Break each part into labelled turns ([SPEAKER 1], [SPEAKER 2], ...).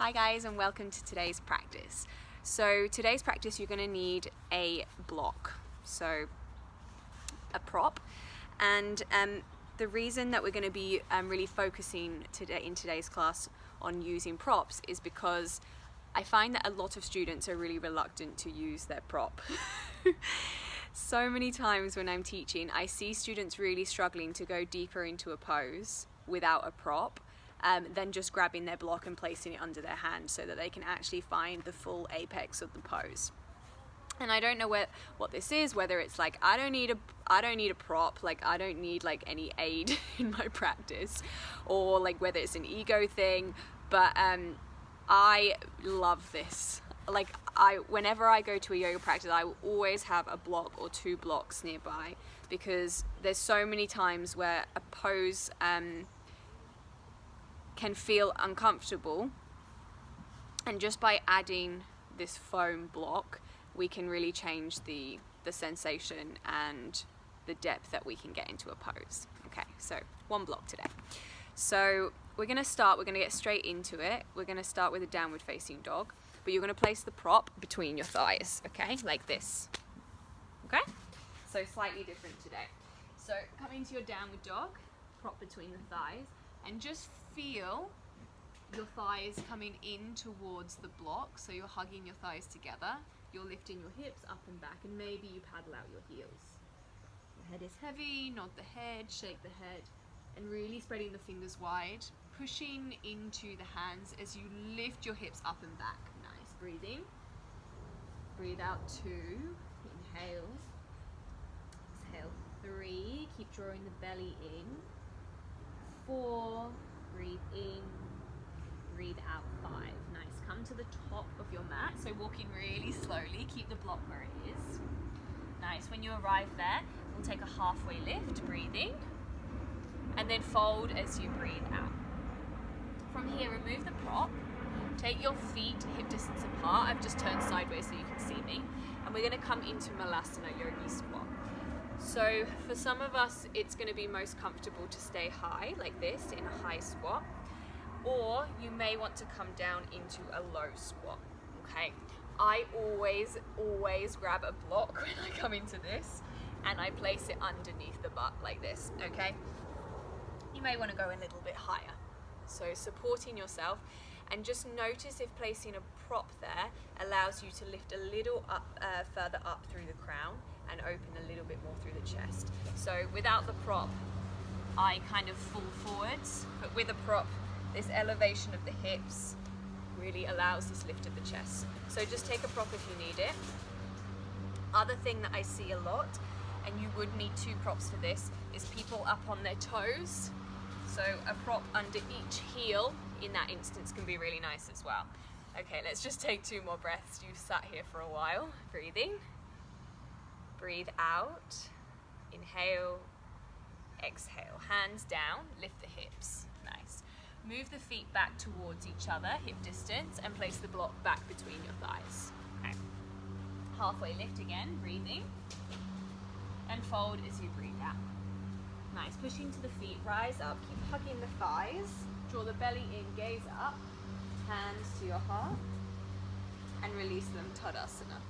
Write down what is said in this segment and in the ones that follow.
[SPEAKER 1] Hi guys, and welcome to today's practice. So today's practice you're going to need a block, so a prop, and the reason that we're going to be really focusing today in today's class on using props is because I find that a lot of students are really reluctant to use their prop. So many times when I'm teaching, I see students really struggling to go deeper into a pose without a prop. Than just grabbing their block and placing it under their hand so that they can actually find the full apex of the pose. And I don't know what this is, whether it's like I don't need a prop, like I don't need like any aid in my practice, or like whether it's an ego thing, but I love this. Like whenever I go to a yoga practice, I will always have a block or two blocks nearby, because there's so many times where a pose can feel uncomfortable, and just by adding this foam block we can really change the sensation and the depth that we can get into a pose. Okay, so one block today. So we're going to get straight into it. We're going to start with a downward facing dog, but you're going to place the prop between your thighs, okay, like this. Okay, so slightly different today. So come into your downward dog, prop between the thighs, and just feel your thighs coming in towards the block. So you're hugging your thighs together, you're lifting your hips up and back, and maybe you paddle out your heels. Your head is heavy, nod the head, shake the head, and really spreading the fingers wide, pushing into the hands as you lift your hips up and back. Nice, breathing. Breathe out 2, inhale, exhale 3, keep drawing the belly in, 4, breathe in, breathe out 5. Nice, come to the top of your mat, so walking really slowly, keep the block where it is. Nice, when you arrive there, we'll take a halfway lift, breathing, and then fold as you breathe out. From here, remove the prop, take your feet hip distance apart. I've just turned sideways so you can see me, and we're going to come into Malasana Yogi Squat. So for some of us, it's going to be most comfortable to stay high like this in a high squat, or you may want to come down into a low squat. Okay, I always grab a block when I come into this, and I place it underneath the butt like this. Okay, you may want to go a little bit higher, so supporting yourself, and just notice if placing a prop there allows you to lift a little up, further up through the crown, and open a little bit more through the chest. So without the prop, I kind of fall forwards, but with a prop, this elevation of the hips really allows this lift of the chest. So just take a prop if you need it. Other thing that I see a lot, and you would need 2 props for this, is people up on their toes. So a prop under each heel in that instance can be really nice as well. Okay, let's just take 2 more breaths. You've sat here for a while. Breathing. Breathe out. Inhale. Exhale. Hands down. Lift the hips. Nice. Move the feet back towards each other, hip distance, and place the block back between your thighs. Okay. Halfway lift again. Breathing. And fold as you breathe out. Nice. Pushing to the feet. Rise up. Keep hugging the thighs. Draw the belly in. Gaze up. Hands to your heart. And release them. Tadasana.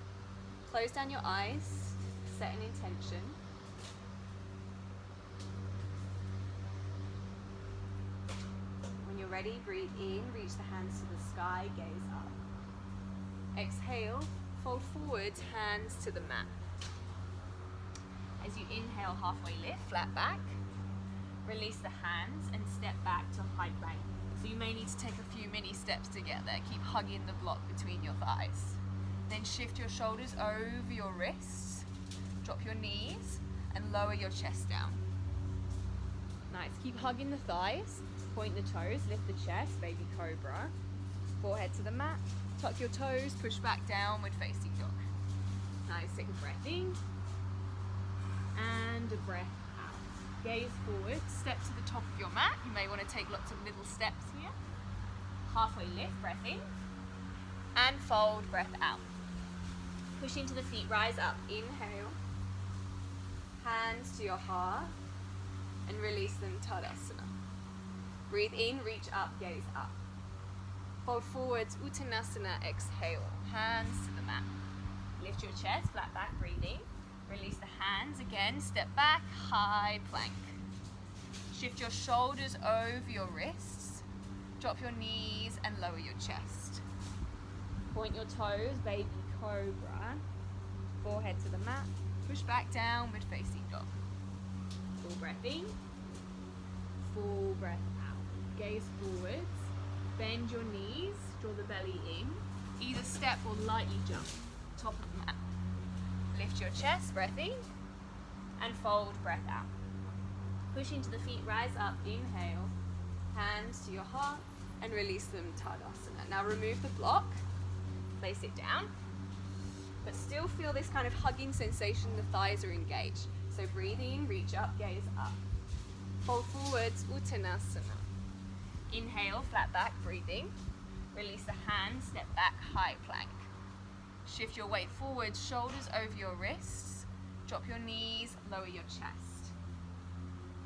[SPEAKER 1] Close down your eyes. Set an intention. When you're ready, breathe in, reach the hands to the sky, gaze up. Exhale, fold forwards, hands to the mat. As you inhale, halfway lift, flat back. Release the hands and step back to high plank. So you may need to take a few mini steps to get there. Keep hugging the block between your thighs. Then shift your shoulders over your wrists. Drop your knees and lower your chest down. Nice. Keep hugging the thighs. Point the toes. Lift the chest. Baby cobra. Forehead to the mat. Tuck your toes. Push back downward facing dog. Nice. Take a breath in. And a breath out. Gaze forward. Step to the top of your mat. You may want to take lots of little steps here. Halfway lift. Breath in. And fold. Breath out. Push into the feet. Rise up. Inhale. Hands to your heart, and release them, Tadasana. Breathe in, reach up, gaze up. Fold forwards, Uttanasana, exhale, hands to the mat. Lift your chest, flat back, breathing. Release the hands again, step back, high plank. Shift your shoulders over your wrists. Drop your knees and lower your chest. Point your toes, baby cobra. Forehead to the mat. Push back, downward facing dog. Full breath in. Full breath out. Gaze forwards. Bend your knees. Draw the belly in. Either step or lightly jump. Top of the mat. Lift your chest, breath in. And fold, breath out. Push into the feet, rise up, inhale. Hands to your heart and release them, Tadasana. Now remove the block. Place it down. But still feel this kind of hugging sensation, the thighs are engaged. So breathe in, reach up, gaze up. Fold forwards, Uttanasana. Inhale, flat back, breathing. Release the hands, step back, high plank. Shift your weight forwards, shoulders over your wrists. Drop your knees, lower your chest.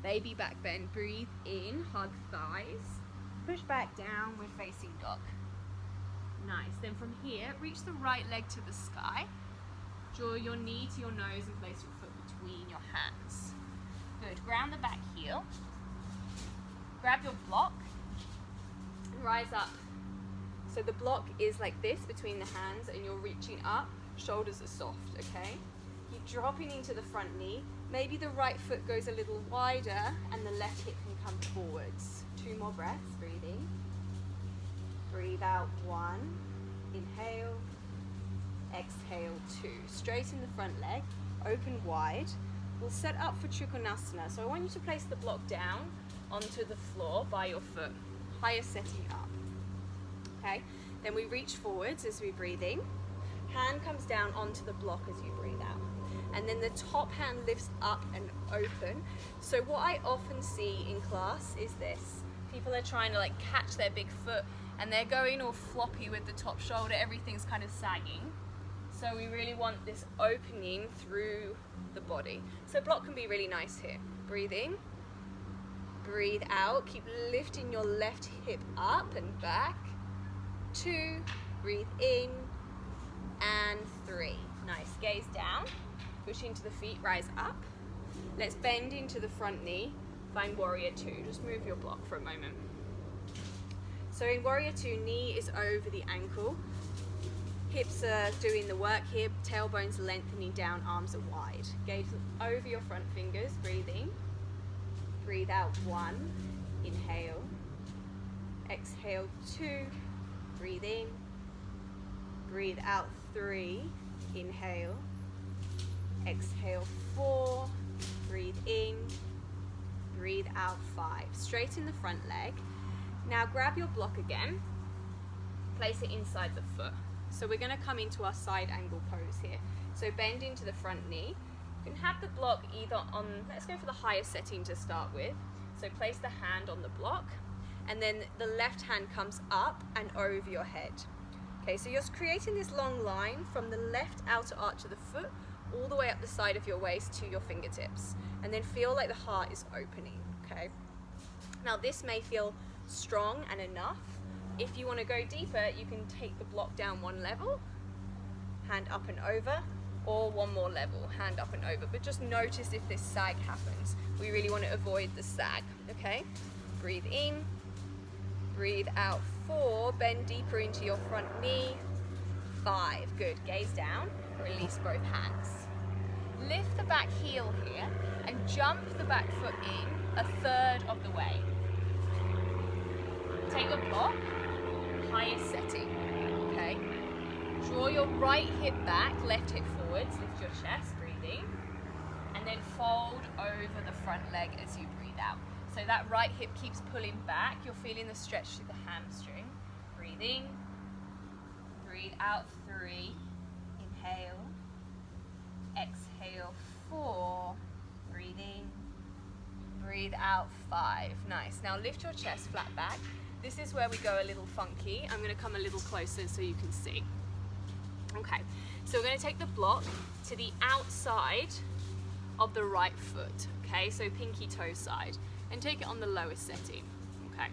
[SPEAKER 1] Baby back bend, breathe in, hug thighs. Push back, downward facing dog. Nice, then from here, reach the right leg to the sky. Draw your knee to your nose and place your foot between your hands. Good, ground the back heel. Grab your block and rise up. So the block is like this between the hands and you're reaching up, shoulders are soft, okay? Keep dropping into the front knee. Maybe the right foot goes a little wider and the left hip can come forwards. 2 more breaths, breathing. Breathe out, 1, inhale, exhale, 2. Straighten the front leg, open wide. We'll set up for Trikonasana. So I want you to place the block down onto the floor by your foot, higher setting up. Okay, then we reach forwards as we breathe in. Hand comes down onto the block as you breathe out. And then the top hand lifts up and open. So what I often see in class is this. People are trying to like catch their big foot and they're going all floppy with the top shoulder, everything's kind of sagging. So we really want this opening through the body. So block can be really nice here. Breathe in, breathe out, keep lifting your left hip up and back. 2, breathe in, and 3. Nice, gaze down, push into the feet, rise up. Let's bend into the front knee, find warrior 2. Just move your block for a moment. So in warrior 2, knee is over the ankle. Hips are doing the work here, tailbones lengthening down, arms are wide. Gaze over your front fingers, breathe in. Breathe out, 1, inhale. Exhale, 2, breathe in. Breathe out, 3, inhale. Exhale, 4, breathe in. Breathe out, 5. Straighten the front leg. Now grab your block again, place it inside the foot. So we're going to come into our side angle pose here. So bend into the front knee. You can have the block either on, let's go for the higher setting to start with. So place the hand on the block and then the left hand comes up and over your head. Okay, so you're creating this long line from the left outer arch of the foot all the way up the side of your waist to your fingertips. And then feel like the heart is opening, okay? Now this may feel strong and enough. If you want to go deeper, you can take the block down 1 level, hand up and over, or 1 more level, hand up and over. But just notice if this sag happens. We really want to avoid the sag, okay? Breathe in, breathe out, 4, bend deeper into your front knee, 5, good, gaze down, release both hands. Lift the back heel here and jump the back foot in 1/3 of the way. Take a block, highest setting, okay? Draw your right hip back, left hip forwards, lift your chest, breathing, and then fold over the front leg as you breathe out. So that right hip keeps pulling back, you're feeling the stretch through the hamstring. Breathe in, breathe out, 3, inhale, exhale, 4, breathe in, breathe out, 5. Nice. Now lift your chest flat back. This is where we go a little funky. I'm going to come a little closer so you can see. Okay, so we're going to take the block to the outside of the right foot, okay, so pinky toe side, and take it on the lowest setting, okay.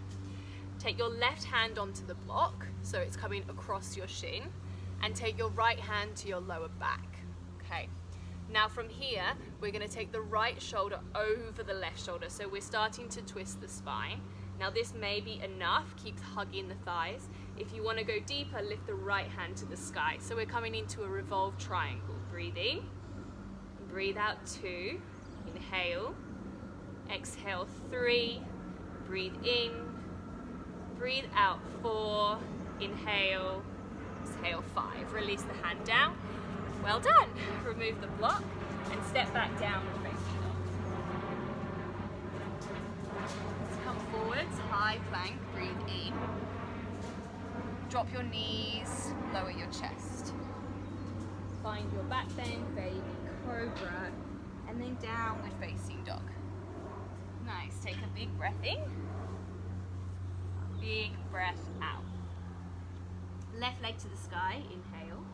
[SPEAKER 2] Take your left hand onto the block, so it's coming across your shin, and take your right hand to your lower back. Okay. Now from here, we're going to take the right shoulder over the left shoulder, so we're starting to twist the spine. Now this may be enough, keep hugging the thighs. If you want to go deeper, lift the right hand to the sky. So we're coming into a revolved triangle. Breathe in, breathe out 2, inhale, exhale 3, breathe in, breathe out 4, inhale, exhale 5. Release the hand down. Well done. Remove the block and step back down with facing dog. Let's come forwards, high plank, breathe in. Drop your knees, lower your chest. Find your back bend, baby cobra, and then down with facing dog. Nice, take a big breath in, big breath out. Left leg to the sky, inhale.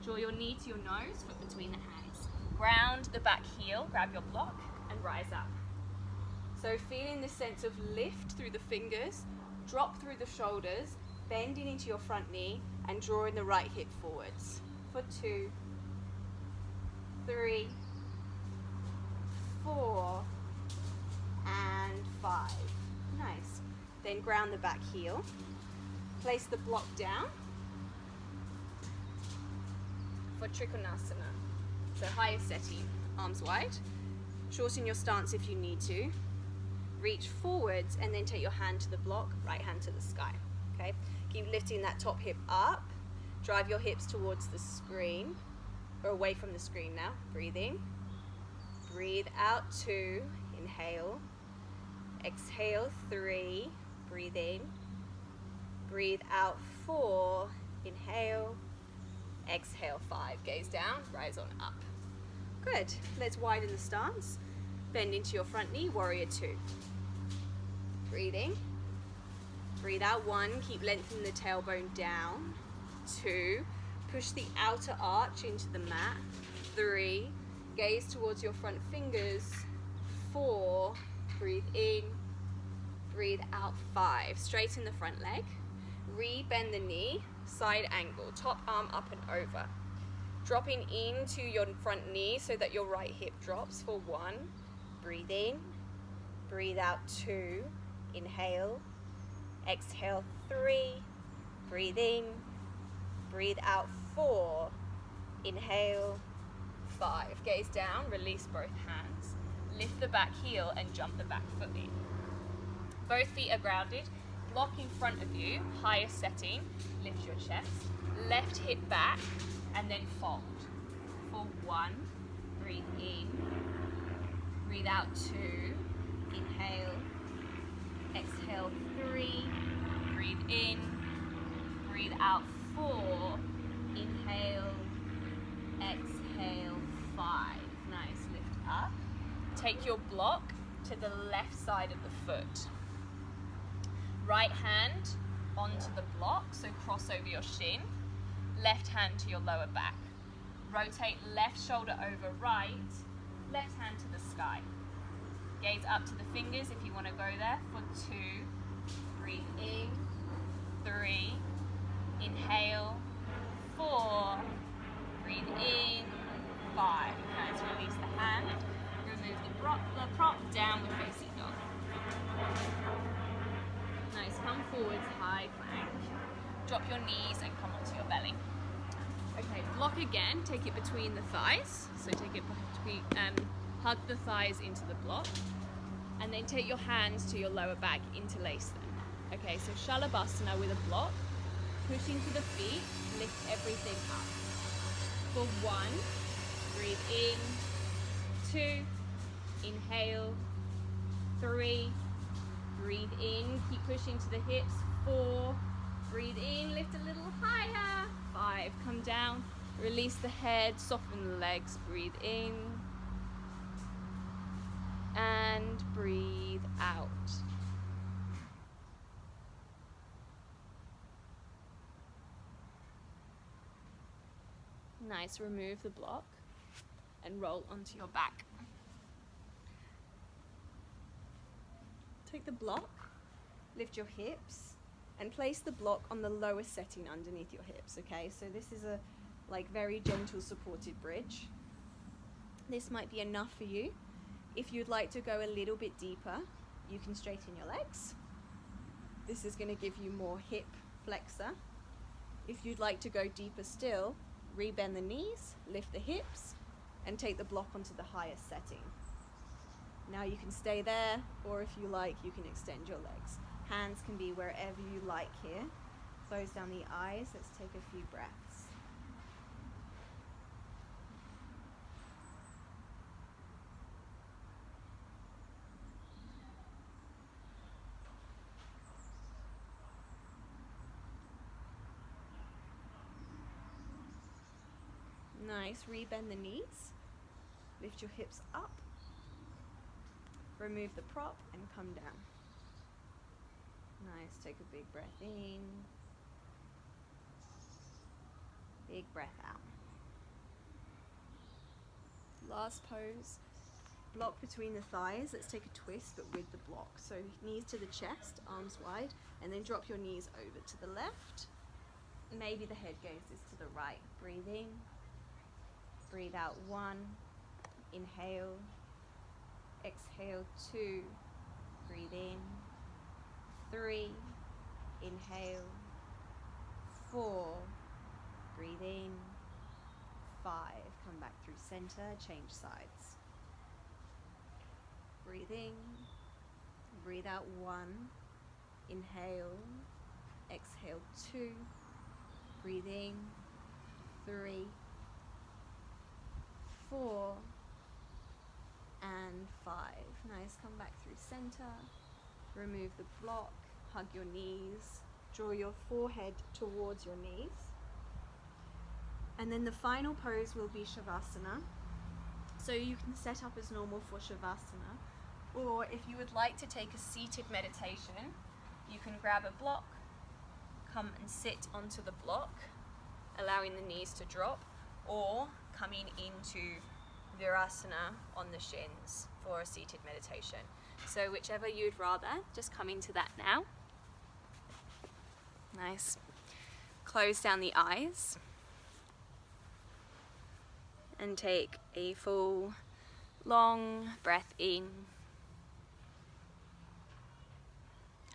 [SPEAKER 2] Draw your knee to your nose, foot between the hands. Ground the back heel, grab your block, and rise up. So feeling this sense of lift through the fingers, drop through the shoulders, bending into your front knee, and drawing the right hip forwards. For 2, 3, 4, and 5. Nice. Then ground the back heel. Place the block down for Trikonasana. So highest setting, arms wide. Shorten your stance if you need to. Reach forwards and then take your hand to the block, right hand to the sky. Okay? Keep lifting that top hip up. Drive your hips towards the screen, or away from the screen now. Breathe in. Breathe out 2, inhale. Exhale 3, breathe in. Breathe out 4, inhale. Exhale 5, gaze down, rise on up. Good, let's widen the stance. Bend into your front knee, warrior 2. Breathing. Breathe out 1, keep lengthening the tailbone down. 2, push the outer arch into the mat. 3, gaze towards your front fingers. 4, breathe in, breathe out 5. Straighten the front leg. Re-bend the knee, side angle, top arm up and over. Dropping into your front knee so that your right hip drops for 1. Breathe in, breathe out 2, inhale, exhale 3, breathe in, breathe out 4, inhale, 5. Gaze down, release both hands. Lift the back heel and jump the back foot in. Both feet are grounded. Block in front of you, highest setting, lift your chest, left hip back, and then fold. For 1, breathe in, breathe out 2, inhale, exhale 3, breathe in, breathe out 4, inhale, exhale 5. Nice, lift up. Take your block to the left side of the foot. Right hand onto the block, so cross over your shin. Left hand to your lower back. Rotate left shoulder over right, left hand to the sky. Gaze up to the fingers if you want to go there for 2. Breathe in, 3, inhale, 4, breathe in, 5. Nice, release the hand. Remove the prop down with facing dog. Nice, come forwards, high plank. Drop your knees and come onto your belly. Okay, block again, take it between the thighs. So take it between, hug the thighs into the block. And then take your hands to your lower back, interlace them. Okay, so Shalabhasana with a block. Push into the feet, lift everything up. For 1, breathe in, 2, inhale, 3, breathe in, keep pushing to the hips, 4, breathe in, lift a little higher, 5, come down, release the head, soften the legs, breathe in, and breathe out. Nice, remove the block and roll onto your back. Take the block, lift your hips, And place the block on the lowest setting underneath your hips, okay? So this is a like very gentle supported bridge. This might be enough for you. If you'd like to go a little bit deeper, you can straighten your legs. This is going to give you more hip flexor. If you'd like to go deeper still, rebend the knees, lift the hips, and take the block onto the highest setting. Now you can stay there, or if you like, you can extend your legs. Hands can be wherever you like here. Close down the eyes. Let's take a few breaths. Nice. Rebend the knees. Lift your hips up. Remove the prop and come down. Nice. Take a big breath in. Big breath out. Last pose. Block between the thighs. Let's take a twist, but with the block. So knees to the chest, arms wide, and then drop your knees over to the left. Maybe the head gaze is to the right. Breathe in. Breathe out 1. Inhale. Exhale 2. Breathe in. 3. Inhale. 4. Breathe in. 5. Come back through center. Change sides. Breathe in. Breathe out 1. Inhale. Exhale 2. Breathe in. 3. 4. And 5. Nice. Come back through center. Remove the block. Hug your knees. Draw your forehead towards your knees. And then the final pose will be Shavasana. So you can set up as normal for Shavasana. Or if you would like to take a seated meditation, you can grab a block, come and sit onto the block, allowing the knees to drop, or coming into Virasana on the shins for a seated meditation. So whichever you'd rather, just come into that now. Nice. Close down the eyes and take a full long breath in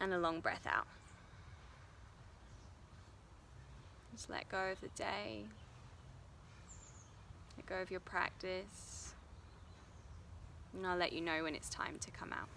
[SPEAKER 2] and a long breath out. Just let go of the day. Let go of your practice, and I'll let you know when it's time to come out.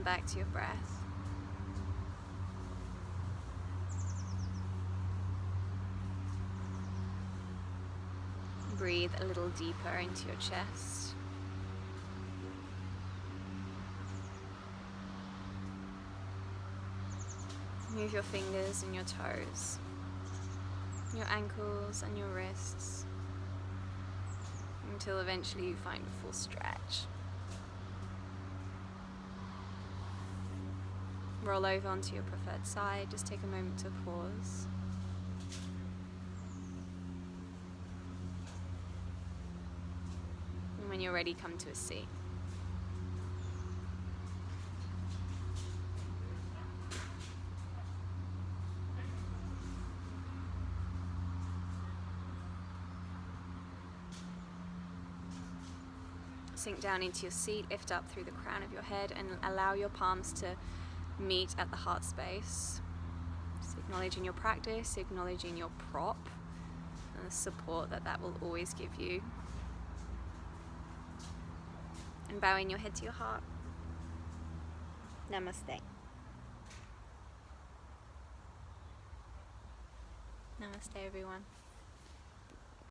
[SPEAKER 1] come back to your breath. Breathe a little deeper into your chest. Move your fingers and your toes, your ankles and your wrists, until eventually you find a full stretch. Roll over onto your preferred side. Just take a moment to pause. And when you're ready, come to a seat. Sink down into your seat, lift up through the crown of your head, and allow your palms to meet at the heart space. Just acknowledging your practice, acknowledging your prop, and the support that will always give you. And bowing your head to your heart. Namaste. Namaste, everyone.